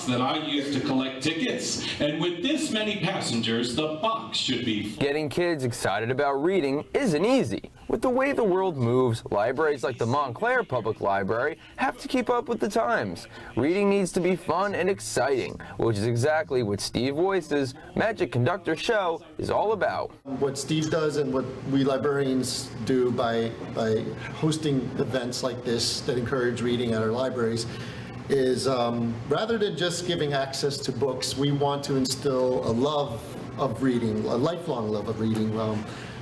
box that I use to collect tickets. And with this many passengers, the box should be full. Getting kids excited about reading isn't easy. With the way the world moves, libraries like the Montclair Public Library have to keep up with the times. Reading needs to be fun and exciting, which is exactly what Steve Voice's Magic Conductor show is all about. What Steve does and what we librarians do by hosting events like this that encourage reading at our libraries is rather than just giving access to books, we want to instill a love of reading, a lifelong love of reading.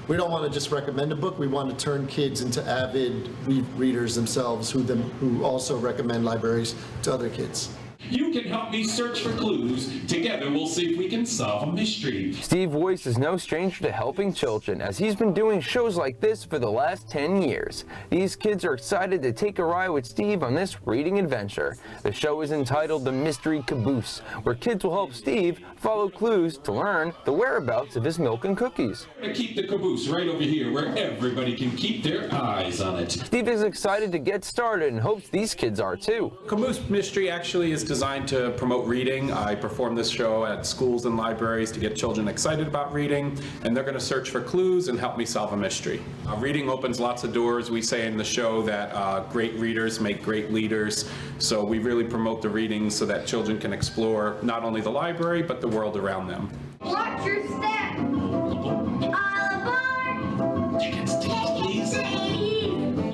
We don't want to just recommend a book, we want to turn kids into avid readers themselves who also recommend libraries to other kids. You can help me search for clues. Together we'll see if we can solve a mystery. Steve Voice is no stranger to helping children, as he's been doing shows like this for the last 10 years. These kids are excited to take a ride with Steve on this reading adventure. The show is entitled The Mystery Caboose, where kids will help Steve follow clues to learn the whereabouts of his milk and cookies. To keep the caboose right over here where everybody can keep their eyes on it. Steve is excited to get started and hopes these kids are too. Caboose Mystery actually is designed to promote reading. I perform this show at schools and libraries to get children excited about reading, and they're going to search for clues and help me solve a mystery. Reading opens lots of doors. We say in the show that great readers make great leaders, so we really promote the reading so that children can explore not only the library but the world around them. Watch your step! All aboard! Chickens, please.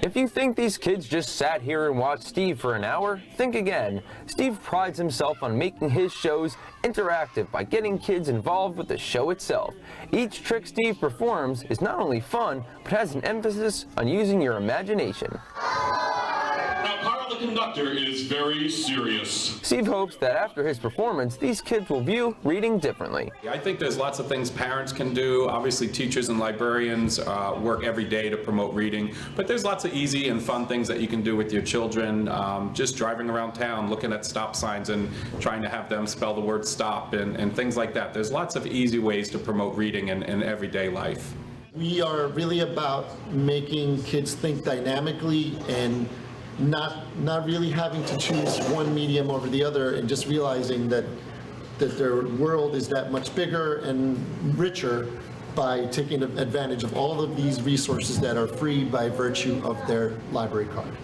If you think these kids just sat here and watched Steve for an hour, think again. Steve prides himself on making his shows interactive by getting kids involved with the show itself. Each trick Steve performs is not only fun, but has an emphasis on using your imagination. The conductor is very serious. Steve hopes that after his performance, these kids will view reading differently. I think there's lots of things parents can do. Obviously, teachers and librarians work every day to promote reading, but there's lots of easy and fun things that you can do with your children. Just driving around town, looking at stop signs and trying to have them spell the word stop and things like that. There's lots of easy ways to promote reading in everyday life. We are really about making kids think dynamically and not really having to choose one medium over the other, and just realizing that their world is that much bigger and richer by taking advantage of all of these resources that are free by virtue of their library card.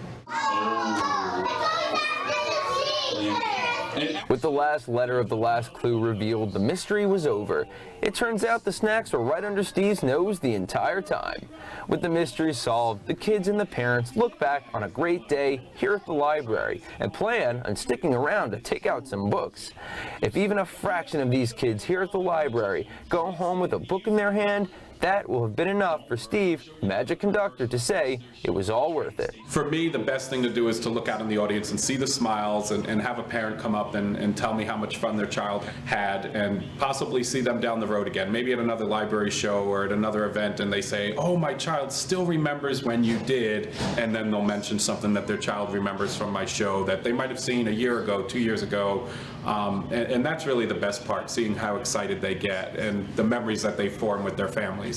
With the last letter of the last clue revealed, the mystery was over. It turns out the snacks were right under Steve's nose the entire time. With the mystery solved, the kids and the parents look back on a great day here at the library and plan on sticking around to take out some books. If even a fraction of these kids here at the library go home with a book in their hand, that will have been enough for Steve, Magic Conductor, to say it was all worth it. For me, the best thing to do is to look out in the audience and see the smiles and have a parent come up and tell me how much fun their child had, and possibly see them down the road again, maybe at another library show or at another event, and they say, oh, my child still remembers when you did, and then they'll mention something that their child remembers from my show that they might have seen a year ago, 2 years ago, and that's really the best part, seeing how excited they get and the memories that they form with their families.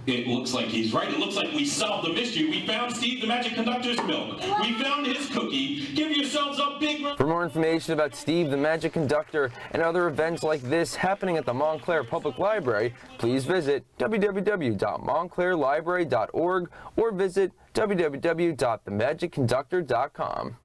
It looks like he's right. It looks like we solved the mystery. We found Steve the Magic Conductor's milk. We found his cookie. Give yourselves a big round. For more information about Steve the Magic Conductor and other events like this happening at the Montclair Public Library, please visit www.montclairlibrary.org or visit www.themagicconductor.com.